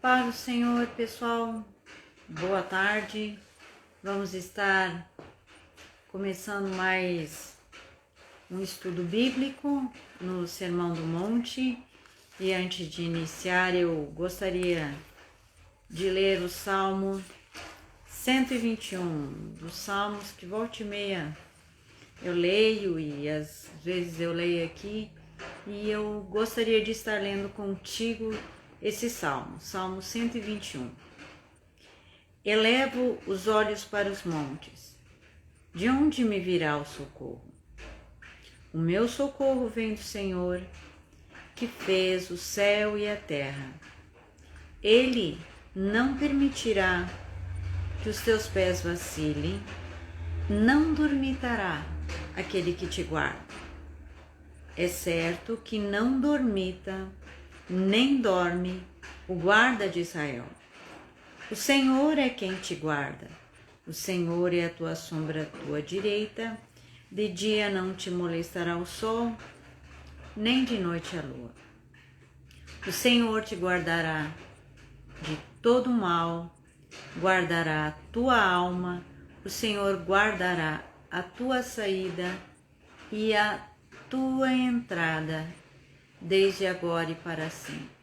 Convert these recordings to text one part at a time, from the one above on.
Paz do Senhor, pessoal. Boa tarde. Vamos estar começando mais um estudo bíblico no Sermão do Monte. E antes de iniciar, eu gostaria de ler o Salmo 121, dos Salmos que volta e meia eu leio e às vezes eu leio aqui, e eu gostaria de estar lendo contigo esse Salmo, Salmo 121. Elevo os olhos para os montes. De onde me virá o socorro? O meu socorro vem do Senhor, que fez o céu e a terra. Ele não permitirá que os teus pés vacilem, não dormitará aquele que te guarda. É certo que não dormita, nem dorme o guarda de Israel. O Senhor é quem te guarda. O Senhor é a tua sombra à tua direita. De dia não te molestará o sol, nem de noite a lua. O Senhor te guardará de todo mal, guardará a tua alma. O Senhor guardará a tua saída e a tua entrada, desde agora e para sempre.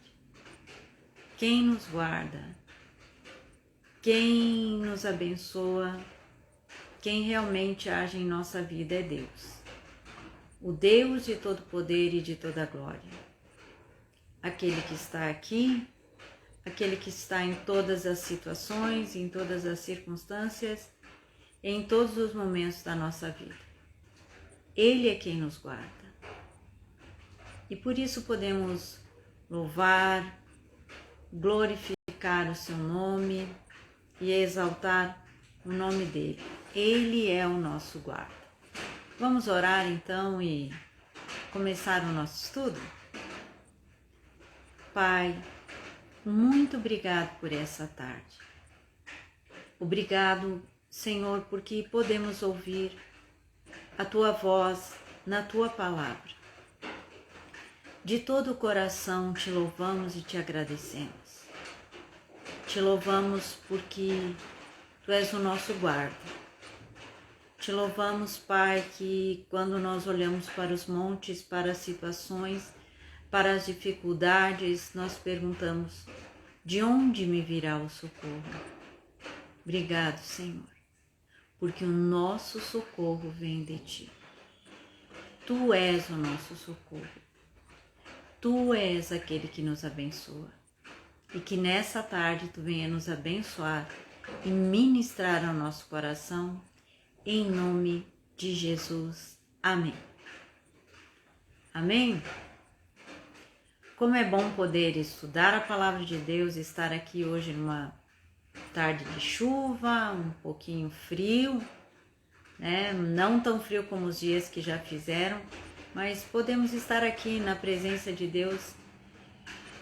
Quem nos guarda, quem nos abençoa, quem realmente age em nossa vida é Deus. O Deus de todo poder e de toda glória. Aquele que está aqui, aquele que está em todas as situações, em todas as circunstâncias, em todos os momentos da nossa vida. Ele é quem nos guarda. E por isso podemos louvar, glorificar o seu nome e exaltar o nome dele. Ele é o nosso guarda. Vamos orar então e começar o nosso estudo? Pai, muito obrigado por essa tarde. Obrigado, Senhor, porque podemos ouvir a tua voz na tua palavra. De todo o coração te louvamos e te agradecemos. Te louvamos porque tu és o nosso guarda. Te louvamos, Pai, que quando nós olhamos para os montes, para as situações, para as dificuldades, nós perguntamos: de onde me virá o socorro? Obrigado, Senhor, porque o nosso socorro vem de ti. Tu és o nosso socorro. Tu és aquele que nos abençoa. E que nessa tarde tu venha nos abençoar e ministrar ao nosso coração, em nome de Jesus. Amém. Amém? Como é bom poder estudar a palavra de Deus, estar aqui hoje numa tarde de chuva, um pouquinho frio, né? Não tão frio como os dias que já fizeram, mas podemos estar aqui na presença de Deus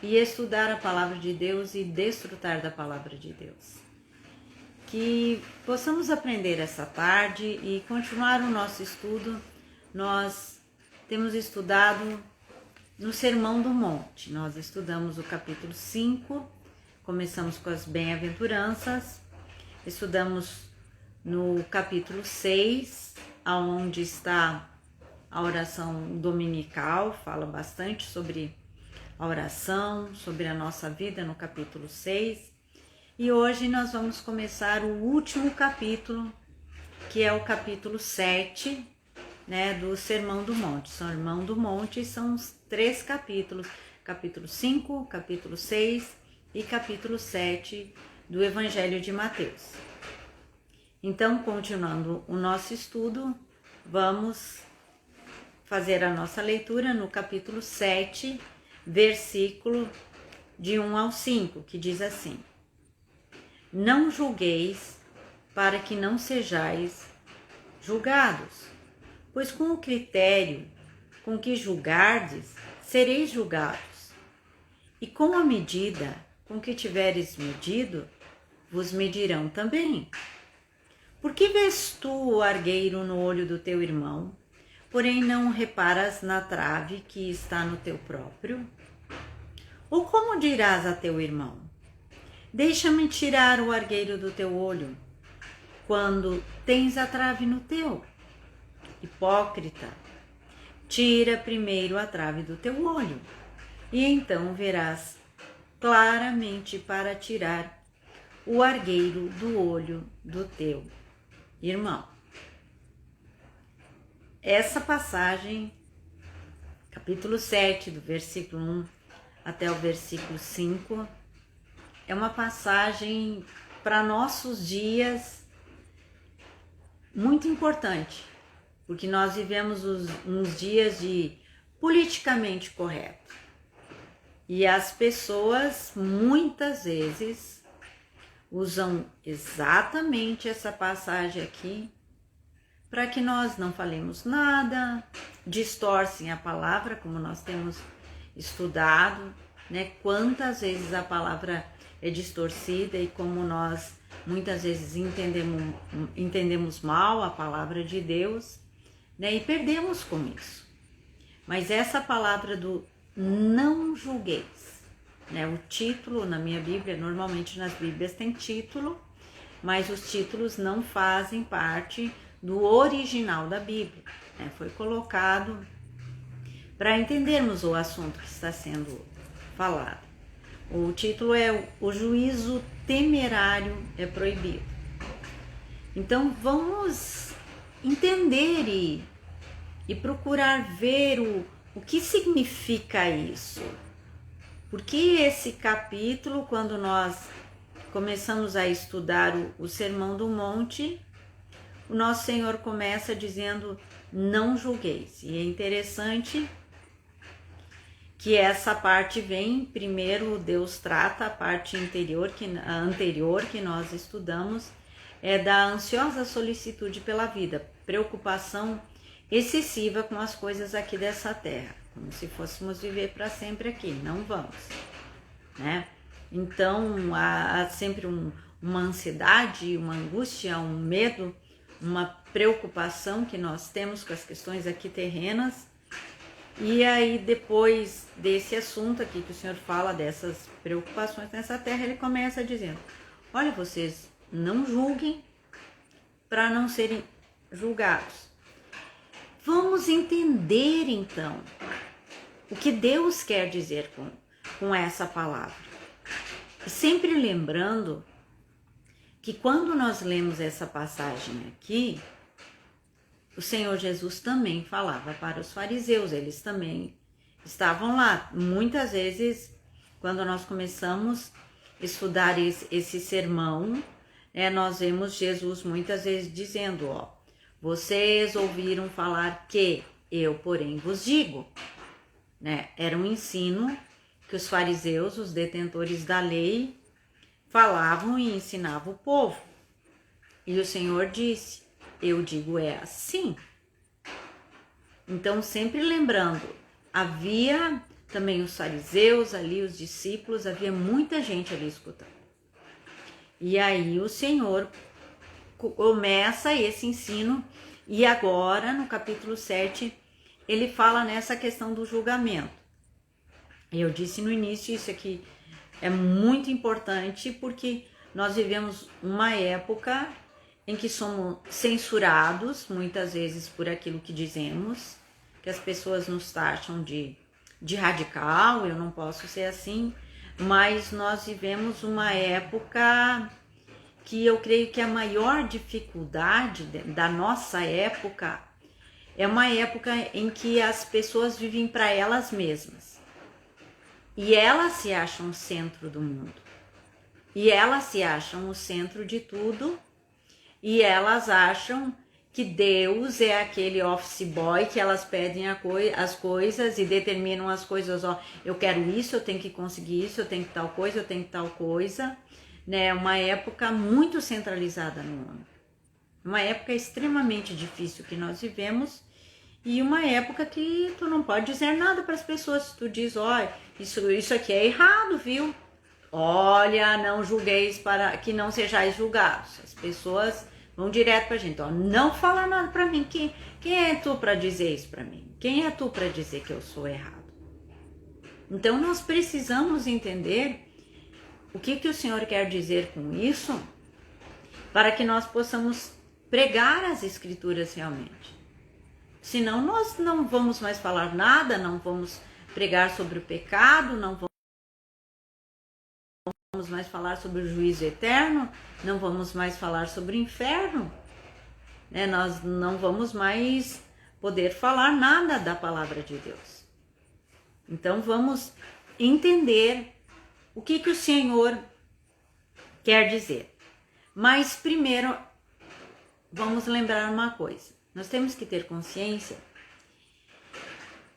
e estudar a palavra de Deus e desfrutar da palavra de Deus. Que possamos aprender essa tarde e continuar o nosso estudo. Nós temos estudado no Sermão do Monte. Nós estudamos o capítulo 5, começamos com as bem-aventuranças, estudamos no capítulo 6, onde está a oração dominical, fala bastante sobre a oração, sobre a nossa vida no capítulo 6. E hoje nós vamos começar o último capítulo, que é o capítulo 7, né, do Sermão do Monte. O Sermão do Monte são os 3 capítulos, capítulo 5, capítulo 6 e capítulo 7 do Evangelho de Mateus. Então, continuando o nosso estudo, vamos fazer a nossa leitura no capítulo 7, versículo de 1 ao 5, que diz assim: Não julgueis para que não sejais julgados, pois com o critério com que julgardes, sereis julgados, e com a medida com que tiveres medido, vos medirão também. Por que vês tu o argueiro no olho do teu irmão, porém não reparas na trave que está no teu próprio? Ou como dirás a teu irmão: Deixa-me tirar o argueiro do teu olho, quando tens a trave no teu. Hipócrita, tira primeiro a trave do teu olho, e então verás claramente para tirar o argueiro do olho do teu irmão. Essa passagem, capítulo 7, do versículo 1 até o versículo 5, é uma passagem para nossos dias muito importante, porque nós vivemos uns dias de politicamente correto. E as pessoas muitas vezes usam exatamente essa passagem aqui para que nós não falemos nada, distorcem a palavra, como nós temos estudado, né? Quantas vezes a palavra é distorcida e como nós muitas vezes entendemos mal a palavra de Deus, né? E perdemos com isso. Mas essa palavra do não julgueis, né? O título na minha Bíblia, normalmente nas Bíblias tem título, mas os títulos não fazem parte do original da Bíblia, né? Foi colocado para entendermos o assunto que está sendo falado. O título é O Juízo Temerário é Proibido. Então vamos entender e procurar ver o que significa isso. Porque esse capítulo, quando nós começamos a estudar o Sermão do Monte, o nosso Senhor começa dizendo, não julgueis. E é interessante que essa parte vem, primeiro Deus trata a parte anterior que nós estudamos, é da ansiosa solicitude pela vida, preocupação excessiva com as coisas aqui dessa terra, como se fôssemos viver para sempre aqui, não vamos, né? Então há sempre uma ansiedade, uma angústia, um medo, uma preocupação que nós temos com as questões aqui terrenas. E aí depois desse assunto aqui que o Senhor fala dessas preocupações nessa terra, ele começa dizendo, olha, vocês não julguem para não serem julgados. Vamos entender então o que Deus quer dizer com essa palavra. E sempre lembrando que quando nós lemos essa passagem aqui, o Senhor Jesus também falava para os fariseus, eles também estavam lá. Muitas vezes, quando nós começamos a estudar esse sermão, nós vemos Jesus muitas vezes dizendo, ó, vocês ouviram falar que eu, porém, vos digo. Né? Era um ensino que os fariseus, os detentores da lei, falavam e ensinavam o povo. E o Senhor disse, eu digo é assim. Então, sempre lembrando, havia também os fariseus ali, os discípulos, havia muita gente ali escutando. E aí o Senhor começa esse ensino e agora, no capítulo 7, ele fala nessa questão do julgamento. Eu disse no início, isso aqui é muito importante porque nós vivemos uma época em que somos censurados, muitas vezes por aquilo que dizemos, que as pessoas nos taxam de radical, eu não posso ser assim, mas nós vivemos uma época que eu creio que a maior dificuldade da nossa época é uma época em que as pessoas vivem para elas mesmas. E elas se acham o centro do mundo. E elas se acham o centro de tudo. E elas acham que Deus é aquele office boy que elas pedem as coisas e determinam as coisas, ó, eu quero isso, eu tenho que conseguir isso, eu tenho que tal coisa, eu tenho que tal coisa, né? Uma época muito centralizada no mundo. Uma época extremamente difícil que nós vivemos e uma época que tu não pode dizer nada para as pessoas. Tu diz, ó, isso aqui é errado, viu? Olha, não julgueis para que não sejais julgados. As pessoas vão direto pra gente, ó, não fala nada pra mim. Quem é tu para dizer isso pra mim? Quem é tu para dizer que eu sou errado? Então nós precisamos entender o que o Senhor quer dizer com isso, para que nós possamos pregar as Escrituras realmente. Senão nós não vamos mais falar nada, não vamos pregar sobre o pecado, não vamos mais falar sobre o juízo eterno, não vamos mais falar sobre o inferno, né? Nós não vamos mais poder falar nada da palavra de Deus. Então vamos entender o que o Senhor quer dizer. Mas primeiro vamos lembrar uma coisa. Nós temos que ter consciência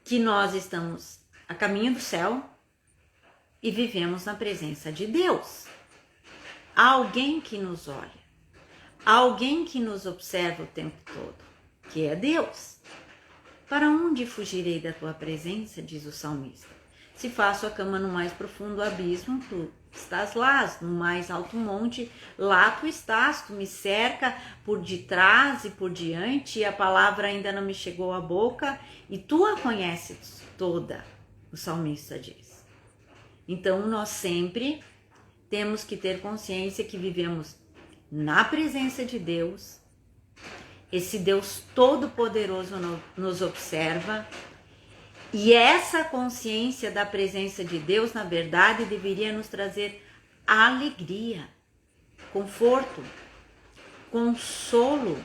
que nós estamos a caminho do céu e vivemos na presença de Deus. Há alguém que nos olha, há alguém que nos observa o tempo todo, que é Deus. Para onde fugirei da tua presença, diz o salmista? Se faço a cama no mais profundo abismo, tu estás lá, no mais alto monte, lá tu estás, tu me cerca por detrás e por diante, e a palavra ainda não me chegou à boca, e tu a conheces toda, o salmista diz. Então nós sempre temos que ter consciência que vivemos na presença de Deus, esse Deus todo-poderoso nos observa, e essa consciência da presença de Deus, na verdade, deveria nos trazer alegria, conforto, consolo.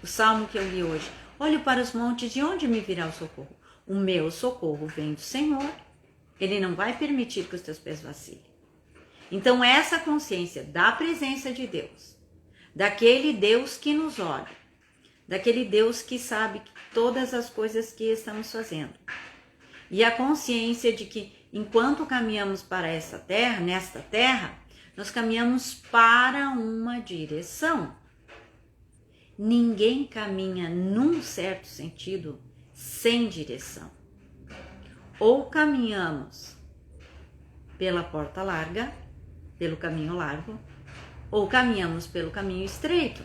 O salmo que eu li hoje. Olho para os montes, de onde me virá o socorro? O meu socorro vem do Senhor. Ele não vai permitir que os teus pés vacilem. Então essa consciência da presença de Deus, daquele Deus que nos olha, daquele Deus que sabe todas as coisas que estamos fazendo, e a consciência de que enquanto caminhamos para essa terra, nesta terra, nós caminhamos para uma direção. Ninguém caminha num certo sentido sem direção. Ou caminhamos pela porta larga, pelo caminho largo, ou caminhamos pelo caminho estreito.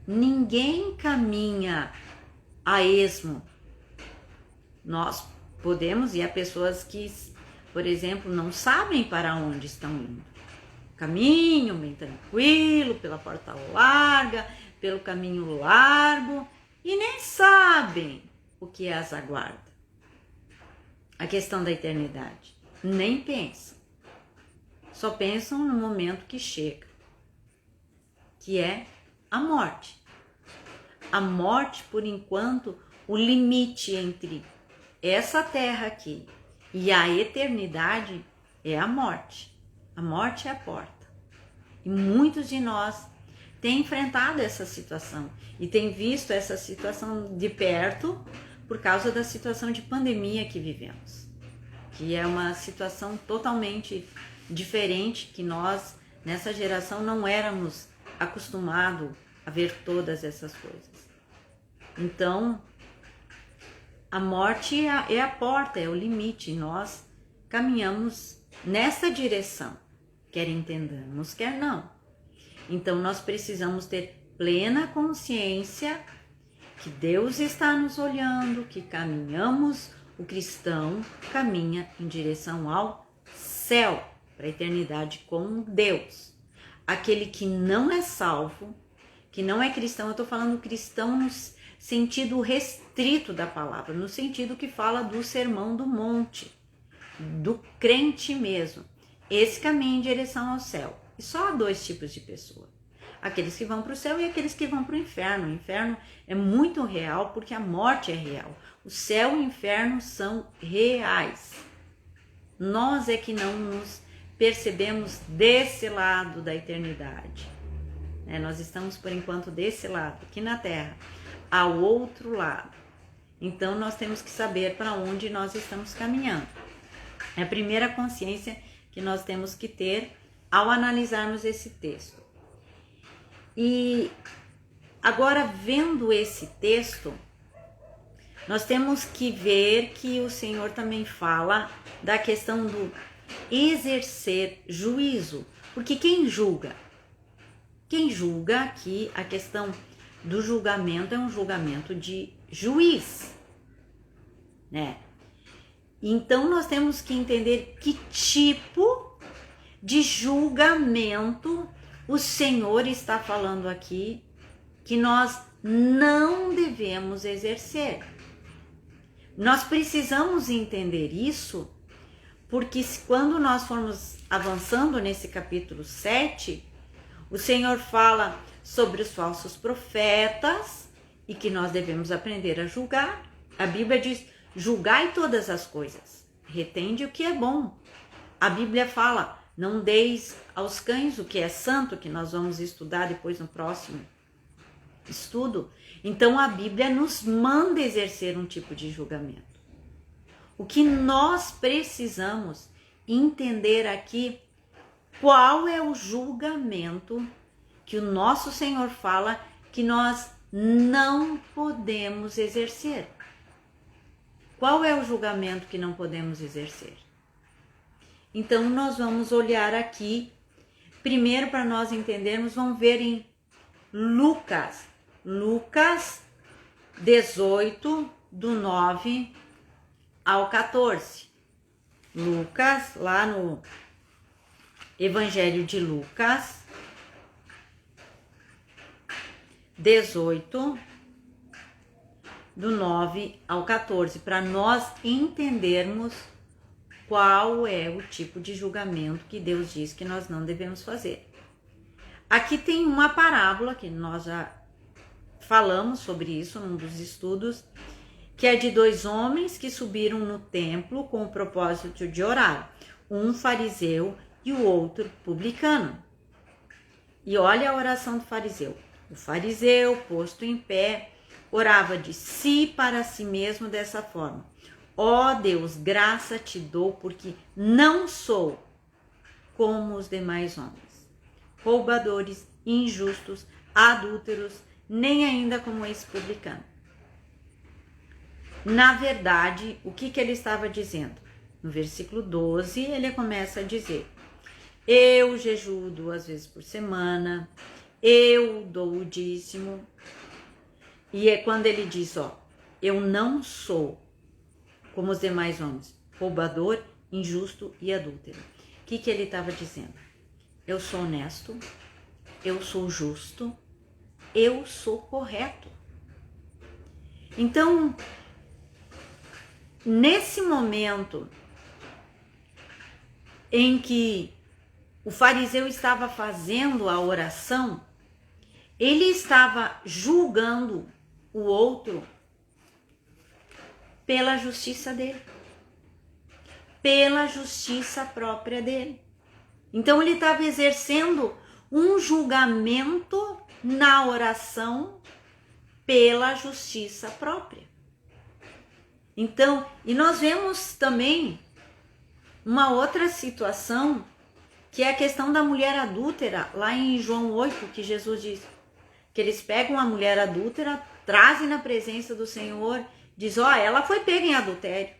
Ninguém caminha a esmo. Nós podemos, e há pessoas que, por exemplo, não sabem para onde estão indo. Caminho bem tranquilo, pela porta larga, pelo caminho largo, e nem sabem o que as aguarda. A questão da eternidade. Nem pensam. Só pensam no momento que chega, que é a morte. A morte, por enquanto, o limite entre essa terra aqui e a eternidade é a morte. A morte é a porta. E muitos de nós têm enfrentado essa situação e têm visto essa situação de perto por causa da situação de pandemia que vivemos, que é uma situação totalmente diferente, que nós, nessa geração, não éramos acostumados a ver todas essas coisas. Então, a morte é a porta, é o limite. Nós caminhamos nessa direção, quer entendamos, quer não. Então, nós precisamos ter plena consciência que Deus está nos olhando, que caminhamos, o cristão caminha em direção ao céu, para a eternidade com Deus. Aquele que não é salvo, que não é cristão, eu estou falando cristão no sentido restrito da palavra, no sentido que fala do sermão do monte, do crente mesmo. Esse caminha em direção ao céu. E só há dois tipos de pessoa. Aqueles que vão para o céu e aqueles que vão para o inferno. O inferno é muito real porque a morte é real. O céu e o inferno são reais. Nós é que não nos percebemos desse lado da eternidade. Nós estamos, por enquanto, desse lado, aqui na Terra, ao outro lado. Então, nós temos que saber para onde nós estamos caminhando. É a primeira consciência que nós temos que ter ao analisarmos esse texto. E agora, vendo esse texto, nós temos que ver que o Senhor também fala da questão do exercer juízo. Porque quem julga? Quem julga aqui, a questão do julgamento é um julgamento de juiz, né? Então nós temos que entender que tipo de julgamento o Senhor está falando aqui que nós não devemos exercer. Nós precisamos entender isso, porque quando nós formos avançando nesse capítulo 7, o Senhor fala sobre os falsos profetas e que nós devemos aprender a julgar. A Bíblia diz: julgai todas as coisas, retende o que é bom. A Bíblia fala: não deis aos cães o que é santo, que nós vamos estudar depois no próximo estudo. Então a Bíblia nos manda exercer um tipo de julgamento. O que nós precisamos entender aqui, qual é o julgamento que o nosso Senhor fala que nós não podemos exercer. Qual é o julgamento que não podemos exercer? Então nós vamos olhar aqui, primeiro para nós entendermos, vamos ver em Lucas 18, do 9 ao 14. Lucas, lá no Evangelho de Lucas, 18, do 9 ao 14, para nós entendermos qual é o tipo de julgamento que Deus diz que nós não devemos fazer. Aqui tem uma parábola que nós já falamos sobre isso num dos estudos, que é de dois homens que subiram no templo com o propósito de orar, um fariseu e o outro publicano. E olha a oração do fariseu. O fariseu, posto em pé, orava de si para si mesmo dessa forma: ó Deus, graça te dou, porque não sou como os demais homens, roubadores, injustos, adúlteros, nem ainda como esse publicano. Na verdade, o que ele estava dizendo? No versículo 12, ele começa a dizer: eu jejuo 2 vezes por semana, eu dou o dízimo. E é quando ele diz, ó, eu não sou como os demais homens, roubador, injusto e adúltero. O que ele estava dizendo? Eu sou honesto, eu sou justo, eu sou correto. Então, nesse momento em que o fariseu estava fazendo a oração, ele estava julgando o outro pela justiça dele, pela justiça própria dele. Então ele estava exercendo um julgamento na oração pela justiça própria. Então, e nós vemos também uma outra situação, que é a questão da mulher adúltera, lá em João 8, que Jesus diz que eles pegam a mulher adúltera, trazem na presença do Senhor, diz, ó, ela foi pega em adultério.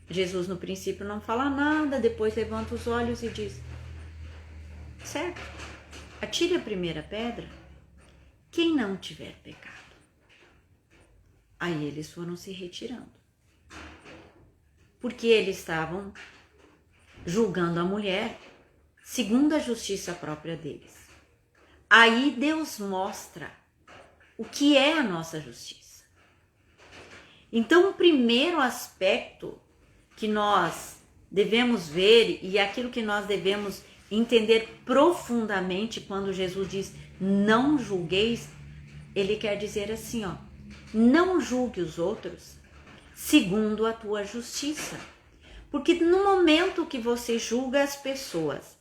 Jesus no princípio não fala nada, depois levanta os olhos e diz, certo, atire a primeira pedra quem não tiver pecado. Aí eles foram se retirando, porque eles estavam julgando a mulher segundo a justiça própria deles. Aí Deus mostra o que é a nossa justiça. Então, o primeiro aspecto que nós devemos ver e aquilo que nós devemos entender profundamente quando Jesus diz não julgueis, ele quer dizer assim, ó, não julgue os outros segundo a tua justiça. Porque no momento que você julga as pessoas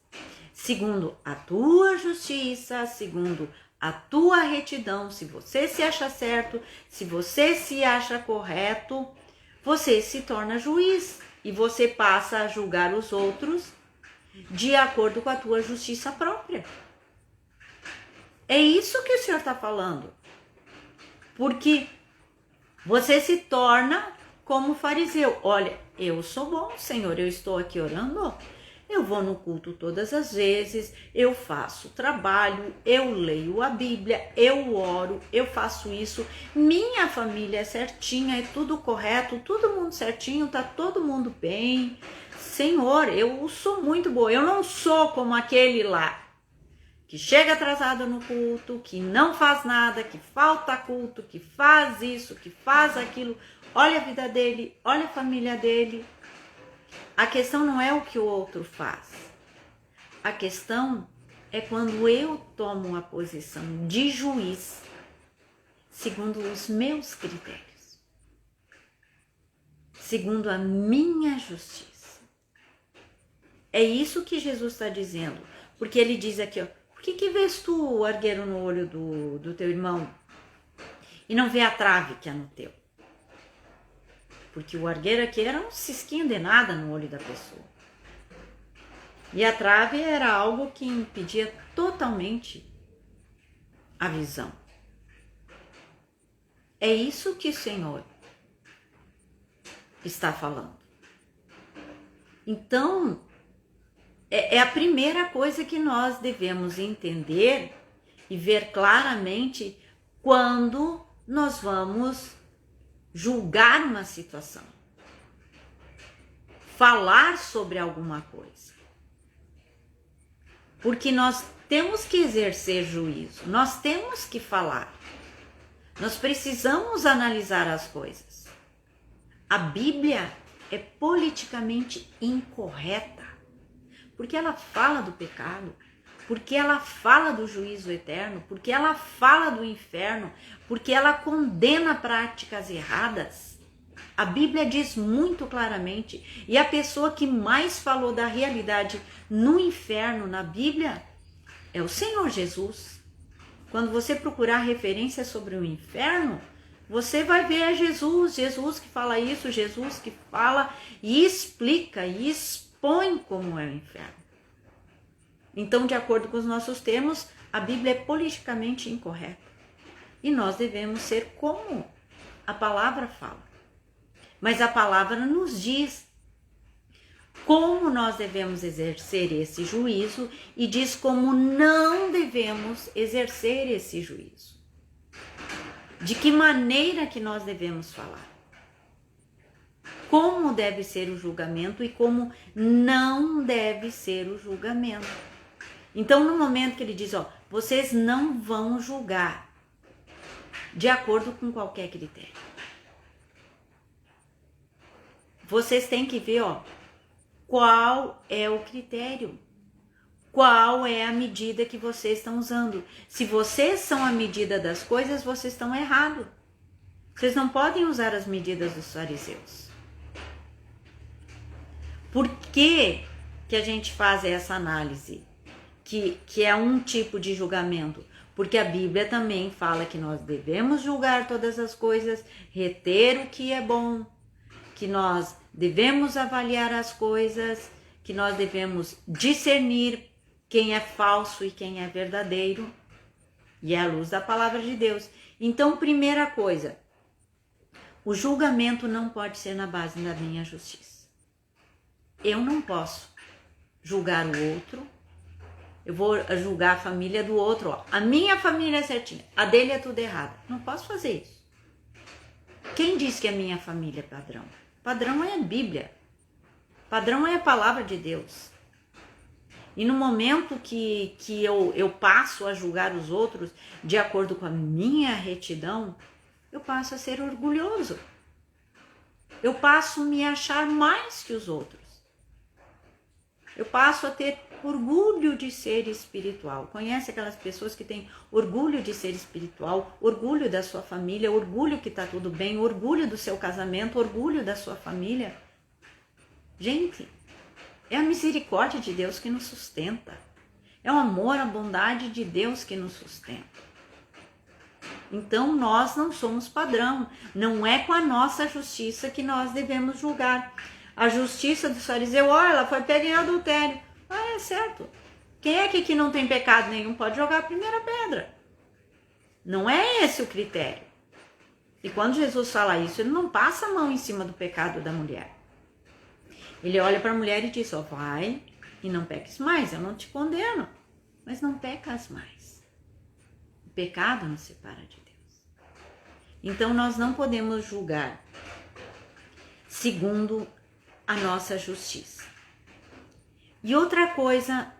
segundo a tua justiça, segundo a tua retidão, se você se acha certo, se você se acha correto, você se torna juiz e você passa a julgar os outros de acordo com a tua justiça própria. É isso que o Senhor está falando. Porque você se torna como fariseu. Olha, eu sou bom, Senhor, eu estou aqui orando, eu vou no culto todas as vezes, eu faço trabalho, eu leio a Bíblia, eu oro, eu faço isso, minha família é certinha, é tudo correto, todo mundo certinho, tá todo mundo bem, Senhor, eu sou muito boa, eu não sou como aquele lá, que chega atrasado no culto, que não faz nada, que falta culto, que faz isso, que faz aquilo. Olha a vida dele, olha a família dele. A questão não é o que o outro faz. A questão é quando eu tomo a posição de juiz, segundo os meus critérios, segundo a minha justiça. É isso que Jesus está dizendo, porque ele diz aqui, ó, por que vês tu o argueiro no olho do teu irmão e não vê a trave que há no teu? Porque o argueiro aqui era um cisquinho de nada no olho da pessoa. E a trave era algo que impedia totalmente a visão. É isso que o Senhor está falando. Então, é a primeira coisa que nós devemos entender e ver claramente quando nós vamos julgar uma situação, falar sobre alguma coisa. Porque nós temos que exercer juízo, nós temos que falar, nós precisamos analisar as coisas. A Bíblia é politicamente incorreta, porque ela fala do pecado, porque ela fala do juízo eterno, porque ela fala do inferno, porque ela condena práticas erradas. A Bíblia diz muito claramente, e a pessoa que mais falou da realidade no inferno na Bíblia é o Senhor Jesus. Quando você procurar referência sobre o inferno, você vai ver Jesus que fala isso, Jesus que fala e explica e expõe como é o inferno. Então, de acordo com os nossos termos, a Bíblia é politicamente incorreta. E nós devemos ser como a palavra fala. Mas a palavra nos diz como nós devemos exercer esse juízo e diz como não devemos exercer esse juízo. De que maneira que nós devemos falar. Como deve ser o julgamento e como não deve ser o julgamento. Então, no momento que ele diz, ó, vocês não vão julgar de acordo com qualquer critério. Vocês têm que ver, ó, qual é o critério, qual é a medida que vocês estão usando. Se vocês são a medida das coisas, vocês estão errados. Vocês não podem usar as medidas dos fariseus. Por que a gente faz essa análise? Que é um tipo de julgamento, porque a Bíblia também fala que nós devemos julgar todas as coisas, reter o que é bom, que nós devemos avaliar as coisas, que nós devemos discernir quem é falso e quem é verdadeiro, e é a luz da palavra de Deus. Então, primeira coisa, o julgamento não pode ser na base da minha justiça. Eu não posso julgar o outro. Eu vou julgar a família do outro, ó. A minha família é certinha, a dele é tudo errado. Não posso fazer isso. Quem diz que a minha família é padrão? Padrão é a Bíblia. Padrão é a palavra de Deus. E no momento que eu passo a julgar os outros de acordo com a minha retidão, eu passo a ser orgulhoso. Eu passo a me achar mais que os outros. Eu passo a ter orgulho de ser espiritual. Conhece aquelas pessoas que têm orgulho de ser espiritual, orgulho da sua família, orgulho que está tudo bem, orgulho do seu casamento, orgulho da sua família? Gente, é a misericórdia de Deus que nos sustenta. É o amor, a bondade de Deus que nos sustenta. Então, nós não somos padrão. Não é com a nossa justiça que nós devemos julgar. A justiça do fariseu, olha, ela foi pega em adultério. Ah, é certo. Quem é que não tem pecado nenhum pode jogar a primeira pedra. Não é esse o critério. E quando Jesus fala isso, ele não passa a mão em cima do pecado da mulher. Ele olha para a mulher e diz, ó, vai e não peques mais, eu não te condeno, mas não pecas mais. O pecado nos separa de Deus. Então nós não podemos julgar segundo a nossa justiça. E outra coisa,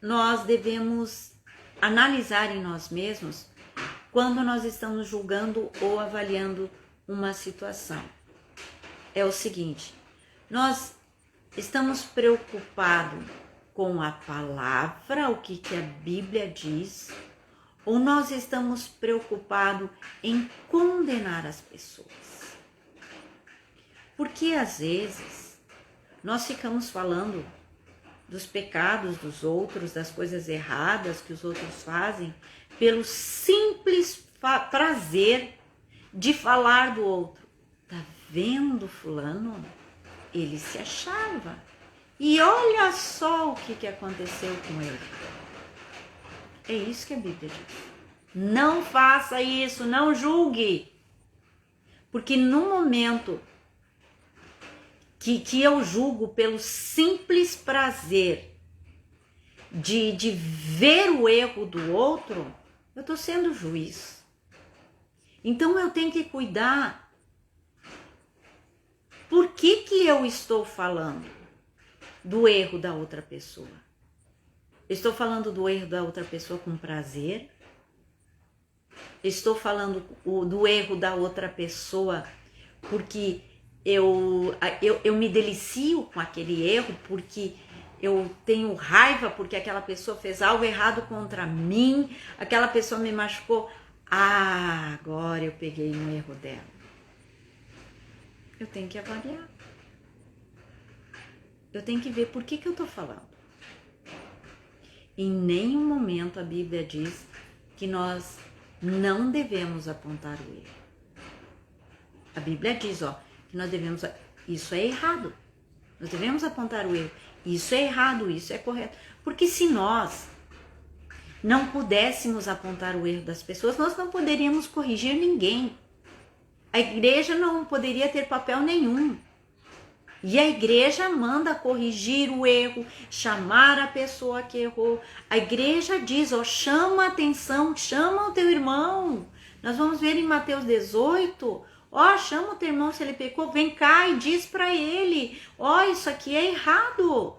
nós devemos analisar em nós mesmos quando nós estamos julgando ou avaliando uma situação. É o seguinte, nós estamos preocupados com a palavra, o que a Bíblia diz, ou nós estamos preocupados em condenar as pessoas? Porque às vezes nós ficamos falando dos pecados dos outros, das coisas erradas que os outros fazem, pelo simples prazer de falar do outro. Tá vendo fulano? Ele se achava. E olha só o que aconteceu com ele. É isso que a Bíblia diz. Não faça isso, não julgue. Porque no momento que eu julgo pelo simples prazer de ver o erro do outro, eu estou sendo juiz. Então eu tenho que cuidar. Por que eu estou falando do erro da outra pessoa? Estou falando do erro da outra pessoa com prazer? Estou falando do erro da outra pessoa porque eu me delicio com aquele erro, porque eu tenho raiva porque aquela pessoa fez algo errado contra mim, aquela pessoa me machucou. Ah, agora eu peguei no erro dela. Eu tenho que avaliar. Eu tenho que ver por que eu estou falando. Em nenhum momento a Bíblia diz que nós não devemos apontar o erro. A Bíblia diz, que nós devemos... Isso é errado. Nós devemos apontar o erro. Isso é errado, isso é correto. Porque se nós não pudéssemos apontar o erro das pessoas, nós não poderíamos corrigir ninguém. A igreja não poderia ter papel nenhum. E a igreja manda corrigir o erro, chamar a pessoa que errou. A igreja diz, chama a atenção, chama o teu irmão. Nós vamos ver em Mateus 18, chama o teu irmão se ele pecou, vem cá e diz para ele, isso aqui é errado.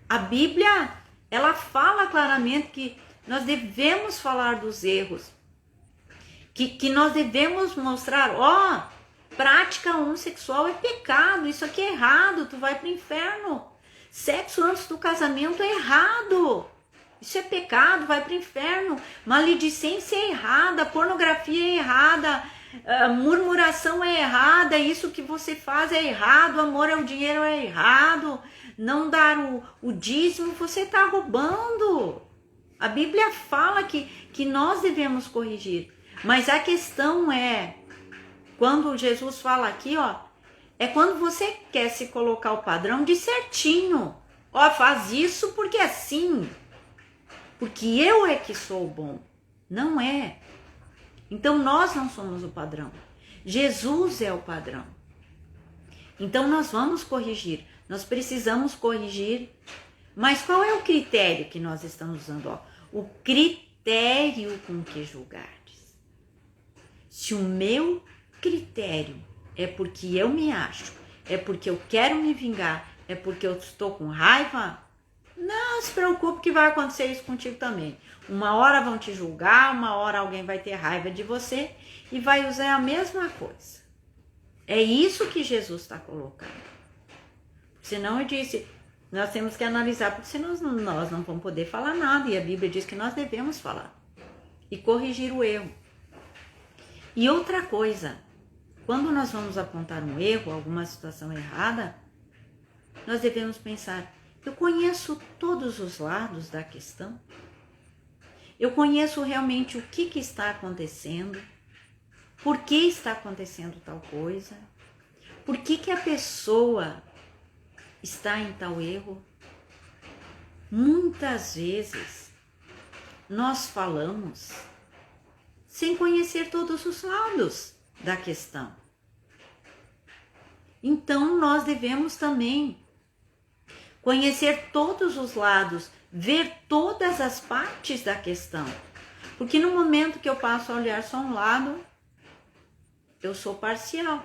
A Bíblia, ela fala claramente que nós devemos falar dos erros, que nós devemos mostrar, prática homossexual é pecado, isso aqui é errado, tu vai para o inferno. Sexo antes do casamento é errado, isso é pecado, vai para o inferno. Maledicência é errada, pornografia é errada, murmuração é errada, isso que você faz é errado, amor ao dinheiro é errado, não dar o dízimo, você está roubando. A Bíblia fala que nós devemos corrigir, mas a questão é, quando Jesus fala aqui, é quando você quer se colocar o padrão de certinho. Faz isso porque é assim. Porque eu é que sou bom. Não é. Então nós não somos o padrão. Jesus é o padrão. Então nós vamos corrigir. Nós precisamos corrigir. Mas qual é o critério que nós estamos usando? O critério com que julgardes. Se o meu critério é porque eu me acho, é porque eu quero me vingar, é porque eu estou com raiva, não se preocupe que vai acontecer isso contigo também. Uma hora vão te julgar, uma hora alguém vai ter raiva de você e vai usar a mesma coisa. É isso que Jesus está colocando. Senão eu disse, nós temos que analisar, porque senão nós não vamos poder falar nada, e a Bíblia diz que nós devemos falar e corrigir o erro. E outra coisa, quando nós vamos apontar um erro, alguma situação errada, nós devemos pensar, eu conheço todos os lados da questão? Eu conheço realmente o que está acontecendo? Por que está acontecendo tal coisa? Por que a pessoa está em tal erro? Muitas vezes nós falamos sem conhecer todos os lados da questão. Então nós devemos também conhecer todos os lados, ver todas as partes da questão. Porque no momento que eu passo a olhar só um lado, eu sou parcial.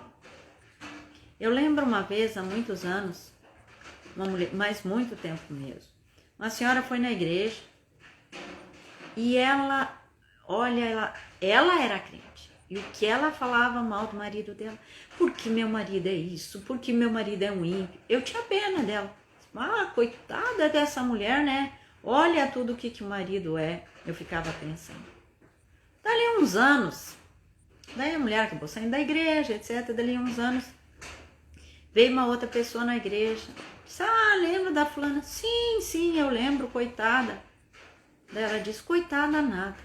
Eu lembro uma vez, há muitos anos, uma mulher, mas muito tempo mesmo. Uma senhora foi na igreja e ela, olha, ela era crente. E o que ela falava mal do marido dela? Porque meu marido é isso, porque meu marido é um ímpio. Eu tinha pena dela. Ah, coitada dessa mulher, né? Olha tudo que o marido é. Eu ficava pensando. Dali uns anos, daí a mulher acabou saindo da igreja, etc. Dali uns anos, veio uma outra pessoa na igreja. Disse, lembra da fulana? Sim, eu lembro, coitada. Daí ela disse, coitada nada.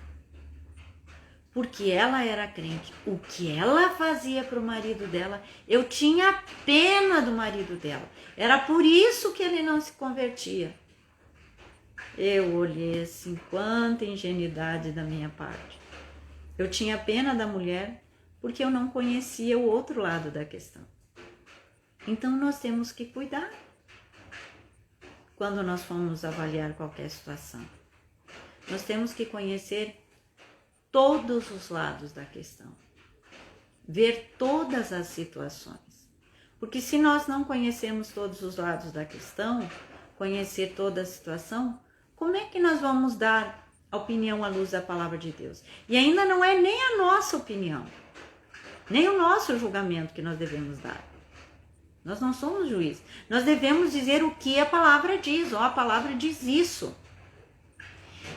Porque ela era crente. O que ela fazia pro marido dela, eu tinha pena do marido dela. Era por isso que ele não se convertia. Eu olhei assim, quanta ingenuidade da minha parte. Eu tinha pena da mulher porque eu não conhecia o outro lado da questão. Então nós temos que cuidar quando nós formos avaliar qualquer situação. Nós temos que conhecer todos os lados da questão, ver todas as situações. Porque se nós não conhecemos todos os lados da questão, conhecer toda a situação, como é que nós vamos dar a opinião à luz da palavra de Deus? E ainda não é nem a nossa opinião, nem o nosso julgamento que nós devemos dar. Nós não somos juízes. Nós devemos dizer o que a palavra diz. A palavra diz isso.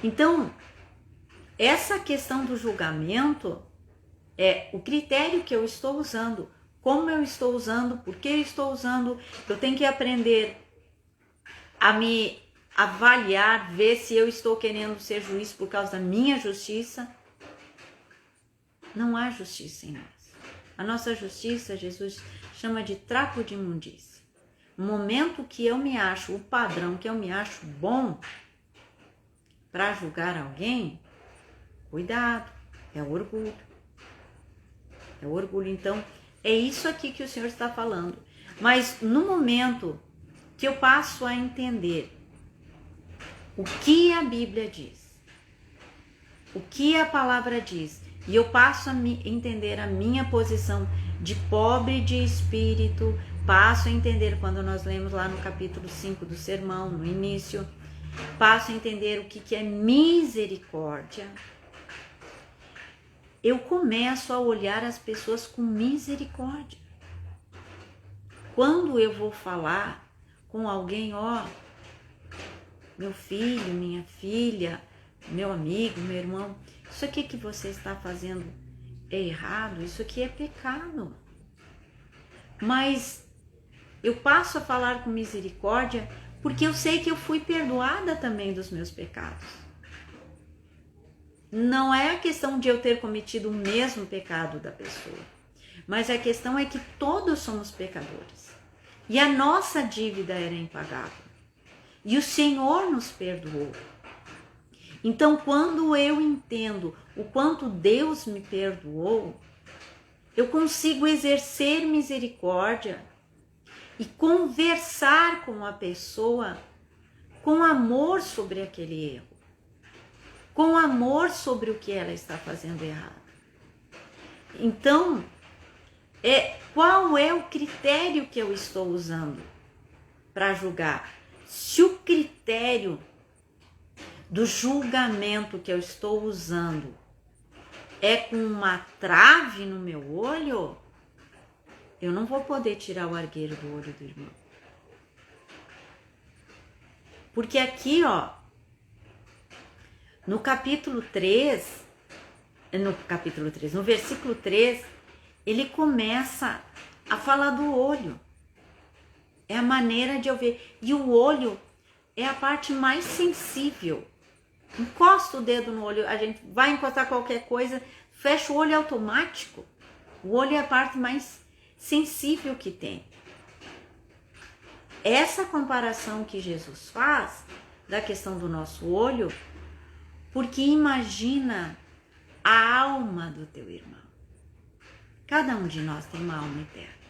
Então, essa questão do julgamento é o critério que eu estou usando, como eu estou usando, por que eu estou usando. Eu tenho que aprender a me avaliar, ver se eu estou querendo ser juiz por causa da minha justiça. Não há justiça em nós. A nossa justiça, Jesus chama de trapo de imundícia. No momento que eu me acho o padrão, que eu me acho bom para julgar alguém, cuidado, é orgulho. É orgulho. Então, é isso aqui que o Senhor está falando. Mas no momento que eu passo a entender o que a Bíblia diz, o que a palavra diz, e eu passo a entender a minha posição de pobre de espírito, passo a entender quando nós lemos lá no capítulo 5 do sermão, no início, passo a entender o que é misericórdia. Eu começo a olhar as pessoas com misericórdia. Quando eu vou falar com alguém, meu filho, minha filha, meu amigo, meu irmão, isso aqui que você está fazendo é errado, isso aqui é pecado. Mas eu passo a falar com misericórdia porque eu sei que eu fui perdoada também dos meus pecados. Não é a questão de eu ter cometido o mesmo pecado da pessoa, mas a questão é que todos somos pecadores. E a nossa dívida era impagável. E o Senhor nos perdoou. Então, quando eu entendo o quanto Deus me perdoou, eu consigo exercer misericórdia e conversar com a pessoa com amor sobre aquele erro, com amor sobre o que ela está fazendo errado. Então, qual é o critério que eu estou usando para julgar? Se o critério do julgamento que eu estou usando é com uma trave no meu olho, eu não vou poder tirar o argueiro do olho do irmão. Porque aqui, no versículo 3, ele começa a falar do olho. É a maneira de eu ver. E o olho é a parte mais sensível. Encosta o dedo no olho, a gente vai encostar qualquer coisa, fecha o olho automático. O olho é a parte mais sensível que tem. Essa comparação que Jesus faz da questão do nosso olho, porque imagina a alma do teu irmão. Cada um de nós tem uma alma eterna.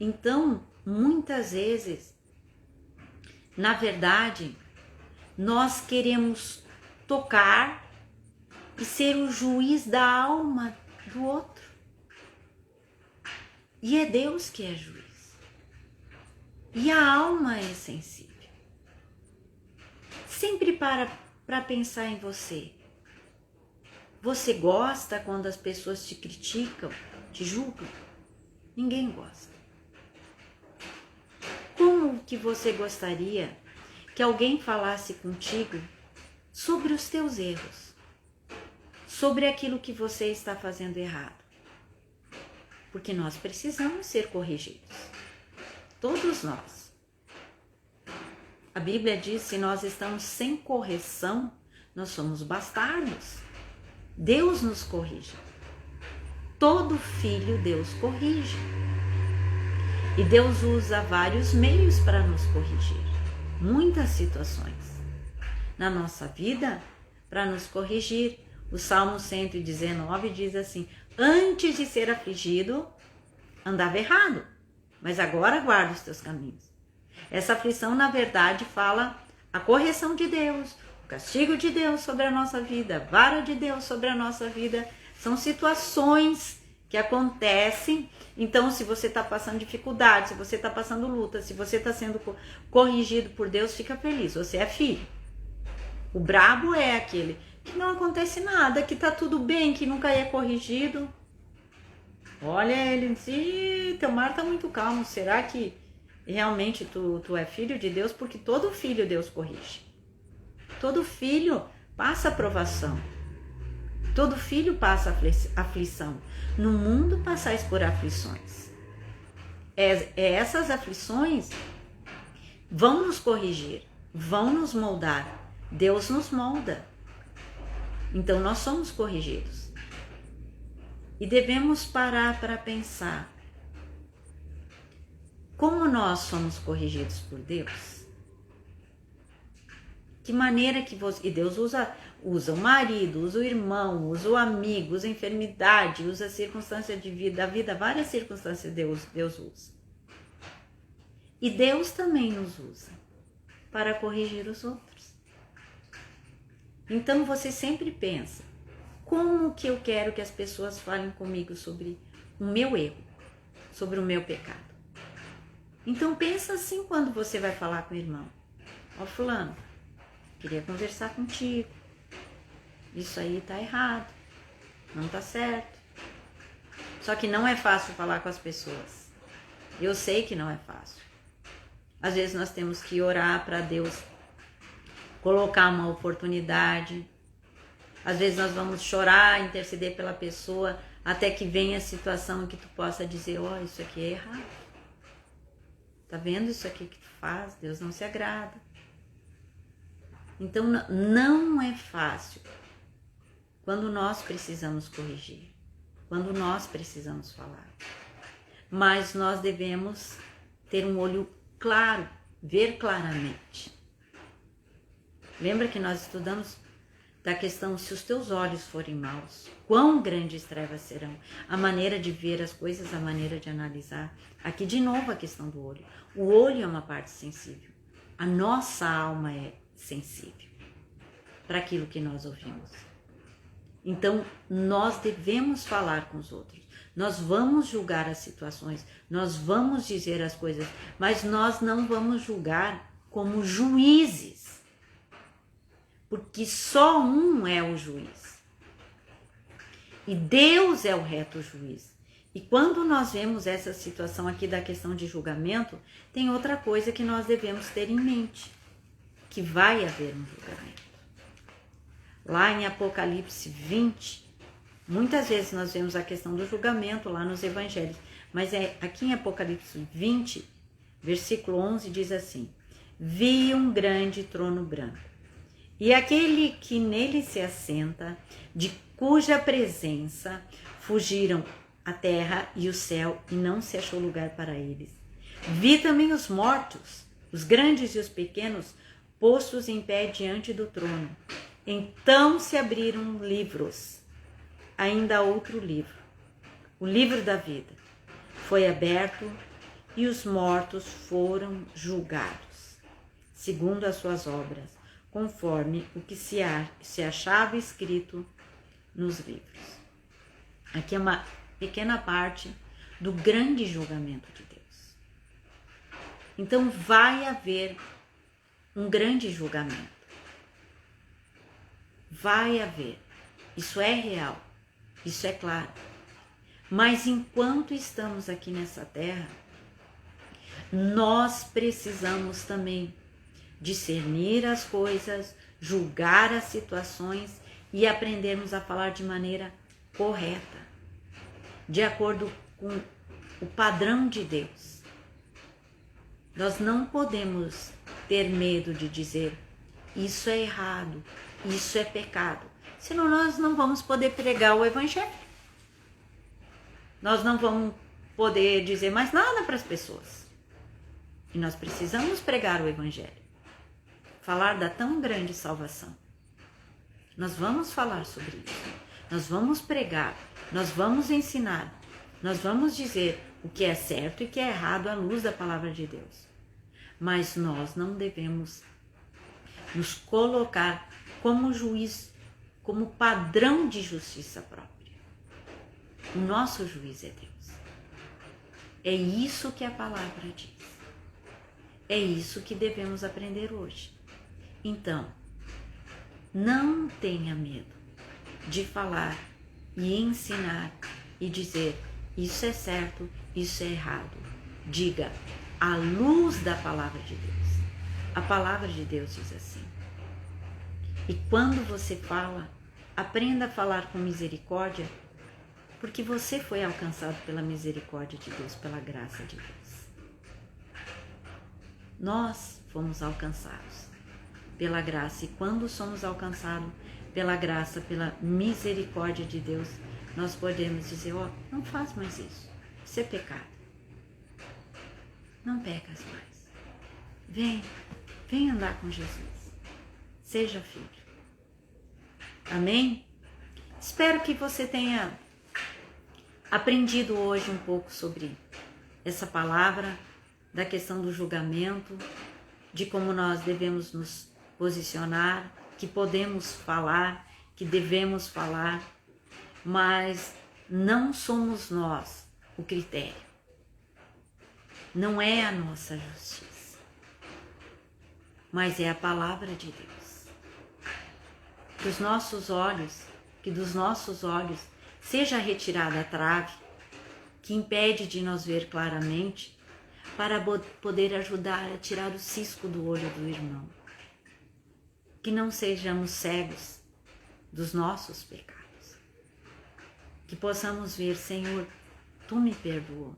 Então, muitas vezes, na verdade, nós queremos tocar e ser o juiz da alma do outro. E é Deus que é juiz. E a alma é sensível. Sempre para pensar em você. Você gosta quando as pessoas te criticam, te julgam? Ninguém gosta. Como que você gostaria que alguém falasse contigo sobre os teus erros? Sobre aquilo que você está fazendo errado? Porque nós precisamos ser corrigidos. Todos nós. A Bíblia diz que se nós estamos sem correção, nós somos bastardos. Deus nos corrige. Todo filho Deus corrige. E Deus usa vários meios para nos corrigir. Muitas situações na nossa vida para nos corrigir. O Salmo 119 diz assim: antes de ser afligido, andava errado, mas agora guarda os teus caminhos. Essa aflição, na verdade, fala a correção de Deus, o castigo de Deus sobre a nossa vida, a vara de Deus sobre a nossa vida. São situações que acontecem. Então, se você está passando dificuldade, se você está passando luta, se você está sendo corrigido por Deus, fica feliz, você é filho. O brabo é aquele que não acontece nada, que está tudo bem, que nunca é corrigido. Olha, ele diz: teu mar está muito calmo, será que realmente tu é filho de Deus? Porque todo filho Deus corrige. Todo filho passa provação. Todo filho passa aflição. No mundo passais por aflições. Essas aflições vão nos corrigir, vão nos moldar. Deus nos molda. Então nós somos corrigidos. E devemos parar para pensar: como nós somos corrigidos por Deus? Que maneira que você... E Deus usa o marido, usa o irmão, usa o amigo, usa a enfermidade, usa a circunstância de vida, da vida, várias circunstâncias Deus usa. E Deus também nos usa para corrigir os outros. Então você sempre pensa: como que eu quero que as pessoas falem comigo sobre o meu erro, sobre o meu pecado? Então pensa assim quando você vai falar com o irmão: ó, fulano, queria conversar contigo. Isso aí tá errado, não tá certo. Só que não é fácil falar com as pessoas. Eu sei que não é fácil. Às vezes nós temos que orar para Deus colocar uma oportunidade. Às vezes nós vamos chorar, interceder pela pessoa, até que venha a situação em que tu possa dizer: ó, isso aqui é errado. Tá vendo isso aqui que tu faz? Deus não se agrada. Então não é fácil quando nós precisamos corrigir, quando nós precisamos falar. Mas nós devemos ter um olho claro, ver claramente. Lembra que nós estudamos da questão: se os teus olhos forem maus, quão grandes trevas serão? A maneira de ver as coisas, a maneira de analisar. Aqui de novo a questão do olho. O olho é uma parte sensível. A nossa alma é sensível para aquilo que nós ouvimos. Então, nós devemos falar com os outros. Nós vamos julgar as situações, nós vamos dizer as coisas, mas nós não vamos julgar como juízes. Porque só um é o juiz. E Deus é o reto juiz. E quando nós vemos essa situação aqui da questão de julgamento, tem outra coisa que nós devemos ter em mente: que vai haver um julgamento. Lá em Apocalipse 20, muitas vezes nós vemos a questão do julgamento lá nos evangelhos, mas aqui em Apocalipse 20, versículo 11 diz assim: vi um grande trono branco, e aquele que nele se assenta, de cuja presença fugiram a terra e o céu, e não se achou lugar para eles. Vi também os mortos, os grandes e os pequenos, postos em pé diante do trono. Então se abriram livros, ainda outro livro, o livro da vida, foi aberto, e os mortos foram julgados, segundo as suas obras, conforme o que se achava escrito nos livros. Aqui é uma pequena parte do grande julgamento de Deus. Então vai haver um grande julgamento. Vai haver. Isso é real. Isso é claro. Mas enquanto estamos aqui nessa terra, nós precisamos também discernir as coisas, julgar as situações e aprendermos a falar de maneira correta, de acordo com o padrão de Deus. Nós não podemos ter medo de dizer isso é errado, isso é pecado, senão nós não vamos poder pregar o evangelho. Nós não vamos poder dizer mais nada para as pessoas. E nós precisamos pregar o evangelho, falar da tão grande salvação. Nós vamos falar sobre isso, nós vamos pregar, nós vamos ensinar, nós vamos dizer o que é certo e o que é errado à luz da palavra de Deus. Mas nós não devemos nos colocar como juiz, como padrão de justiça própria. O nosso juiz é Deus. É isso que a palavra diz. É isso que devemos aprender hoje. Então, não tenha medo de falar e ensinar e dizer isso é certo, isso é errado. Diga à luz da palavra de Deus. A palavra de Deus diz assim. E quando você fala, aprenda a falar com misericórdia, porque você foi alcançado pela misericórdia de Deus, pela graça de Deus. Nós fomos alcançados pela graça, e quando somos alcançados pela graça, pela misericórdia de Deus, nós podemos dizer, não faz mais isso é pecado. Não pecas mais. Vem andar com Jesus. Seja filho. Amém? Espero que você tenha aprendido hoje um pouco sobre essa palavra, da questão do julgamento, de como nós devemos nos posicionar, que podemos falar, que devemos falar, mas não somos nós o critério. Não é a nossa justiça, mas é a palavra de Deus. Que dos nossos olhos seja retirada a trave que impede de nós ver claramente, para poder ajudar a tirar o cisco do olho do irmão. Que não sejamos cegos dos nossos pecados. Que possamos ver, Senhor, Tu me perdoou.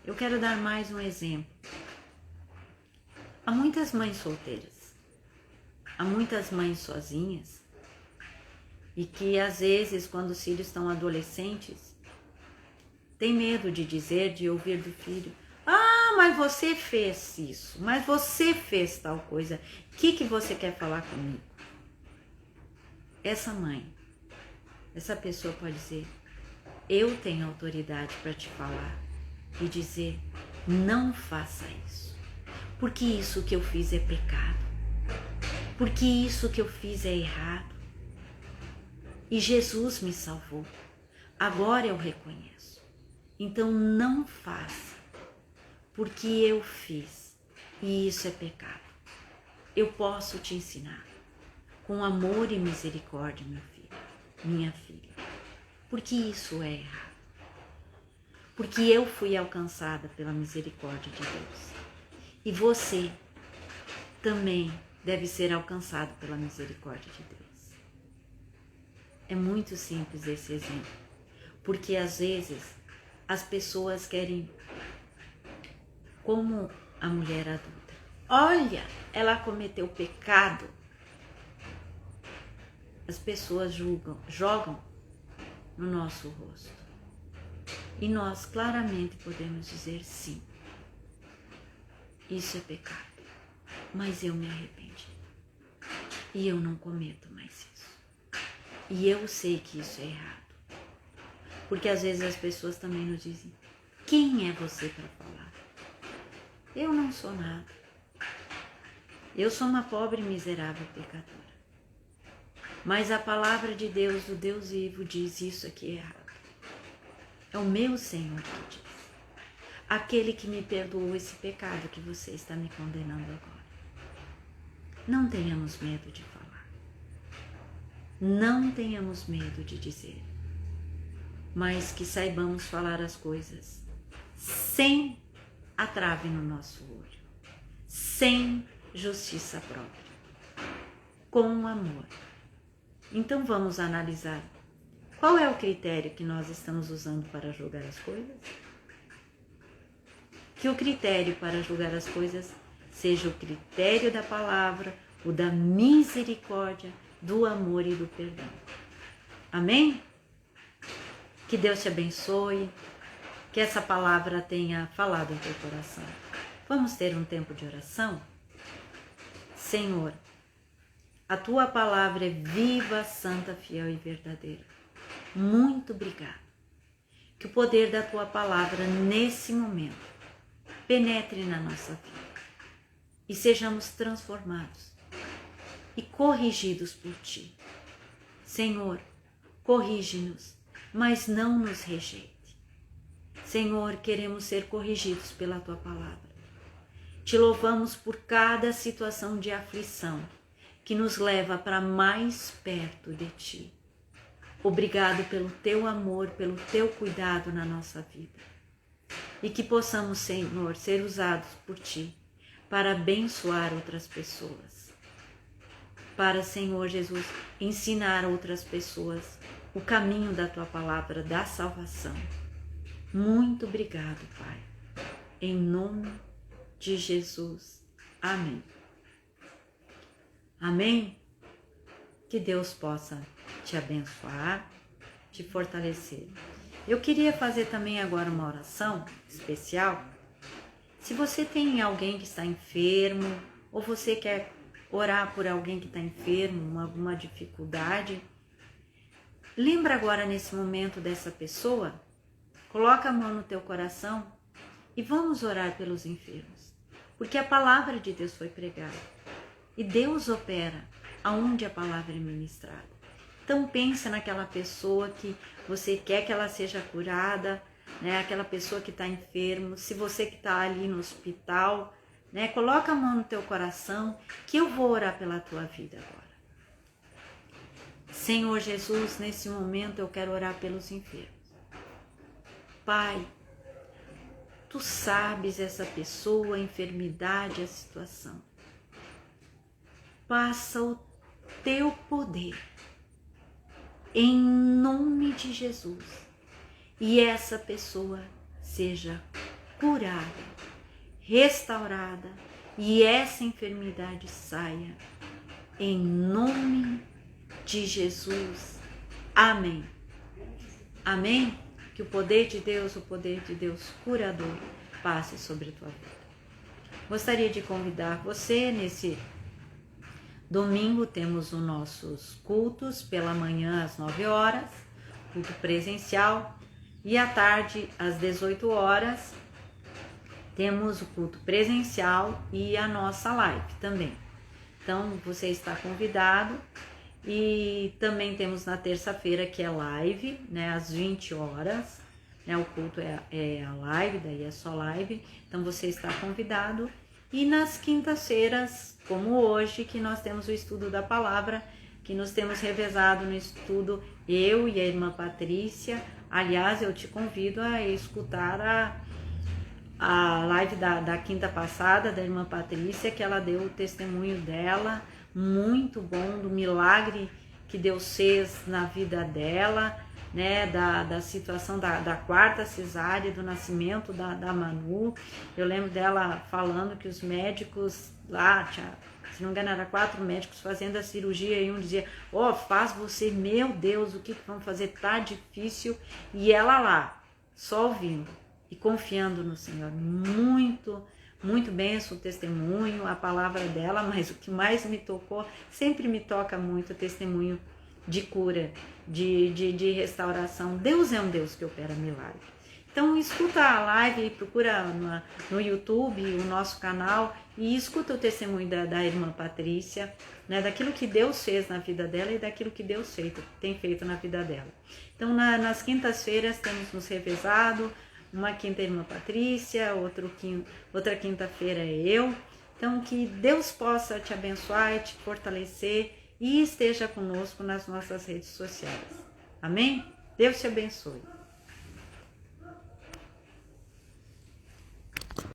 Eu quero dar mais um exemplo. Há muitas mães solteiras, há muitas mães sozinhas, e que às vezes, quando os filhos estão adolescentes, tem medo de dizer, de ouvir do filho, mas você fez isso, mas você fez tal coisa, o que você quer falar comigo? Essa mãe, essa pessoa pode dizer, eu tenho autoridade para te falar e dizer, não faça isso, porque isso que eu fiz é pecado, porque isso que eu fiz é errado, e Jesus me salvou, agora eu reconheço, então não faça, porque eu fiz, e isso é pecado. Eu posso te ensinar, com amor e misericórdia, meu filho, minha filha, porque isso é errado. Porque eu fui alcançada pela misericórdia de Deus. E você também deve ser alcançado pela misericórdia de Deus. É muito simples esse exemplo, porque às vezes as pessoas querem, como a mulher adulta, olha, ela cometeu pecado. As pessoas jogam no nosso rosto. E nós claramente podemos dizer sim, isso é pecado, mas eu me arrependi. E eu não cometo mais isso. E eu sei que isso é errado. Porque às vezes as pessoas também nos dizem, quem é você para falar? Eu não sou nada. Eu sou uma pobre, miserável pecadora. Mas a palavra de Deus, do Deus vivo, diz isso aqui é errado. É o meu Senhor que diz. aquele que me perdoou esse pecado que você está me condenando agora. Não tenhamos medo de falar. Não tenhamos medo de dizer. Mas que saibamos falar as coisas sem a trave no nosso olho, sem justiça própria, com amor. Então vamos analisar qual é o critério que nós estamos usando para julgar as coisas? Que o critério para julgar as coisas seja o critério da palavra, o da misericórdia, do amor e do perdão. Amém? Que Deus te abençoe, que essa palavra tenha falado em teu coração. Vamos ter um tempo de oração? Senhor, a tua palavra é viva, santa, fiel e verdadeira. Muito obrigado. Que o poder da tua palavra nesse momento penetre na nossa vida e sejamos transformados e corrigidos por ti. Senhor, corrige-nos, mas não nos rejeite. Senhor, queremos ser corrigidos pela tua palavra. Te louvamos por cada situação de aflição que nos leva para mais perto de ti. Obrigado pelo teu amor, pelo teu cuidado na nossa vida. E que possamos, Senhor, ser usados por ti para abençoar outras pessoas. Para, Senhor Jesus, ensinar outras pessoas o caminho da tua palavra, da salvação. Muito obrigado, Pai. Em nome de Jesus. Amém. Amém? Que Deus possa te abençoar, te fortalecer. Eu queria fazer também agora uma oração especial. Se você tem alguém que está enfermo, ou você quer orar por alguém que está enfermo, alguma dificuldade, lembra agora nesse momento dessa pessoa, coloca a mão no teu coração e vamos orar pelos enfermos. Porque a palavra de Deus foi pregada e Deus opera aonde a palavra é ministrada. Então pensa naquela pessoa que você quer que ela seja curada, né? Aquela pessoa que está enfermo, se você que está ali no hospital, né? Coloca a mão no teu coração que eu vou orar pela tua vida agora. Senhor Jesus, nesse momento eu quero orar pelos enfermos. Pai, tu sabes essa pessoa, a enfermidade, a situação. Passa o teu poder em nome de Jesus e essa pessoa seja curada, restaurada e essa enfermidade saia em nome de Jesus. Amém. Amém? Que o poder de Deus curador passe sobre a tua vida. Gostaria de convidar você nesse domingo, temos os nossos cultos pela manhã às 9 horas, culto presencial, e à tarde às 18 horas temos o culto presencial e a nossa live também. Então você está convidado. E também temos na terça-feira que é live, né, às 20 horas, né, o culto é a live, daí é só live, então você está convidado. E nas quintas-feiras, como hoje, que nós temos o estudo da palavra, que nos temos revezado no estudo, eu e a irmã Patrícia. Aliás, eu te convido a escutar a live da quinta passada da irmã Patrícia, que ela deu o testemunho dela, muito bom, do milagre que Deus fez na vida dela, né, da situação da quarta cesárea, do nascimento da Manu. Eu lembro dela falando que os médicos lá, se não me engano, era 4 médicos fazendo a cirurgia, e um dizia, faz você, meu Deus, o que vão fazer, tá difícil, e ela lá, só ouvindo e confiando no Senhor. Muito benção o testemunho, a palavra dela, mas o que mais me tocou, sempre me toca muito o testemunho de cura, de restauração. Deus é um Deus que opera milagre. Então escuta a live, procura no YouTube o nosso canal e escuta o testemunho da irmã Patrícia, né, daquilo que Deus fez na vida dela e daquilo que Deus tem feito na vida dela. Então nas quintas-feiras temos nos revezado, Uma quinta é a irmã Patrícia, outra quinta-feira é eu. Então, que Deus possa te abençoar e te fortalecer e esteja conosco nas nossas redes sociais. Amém? Deus te abençoe.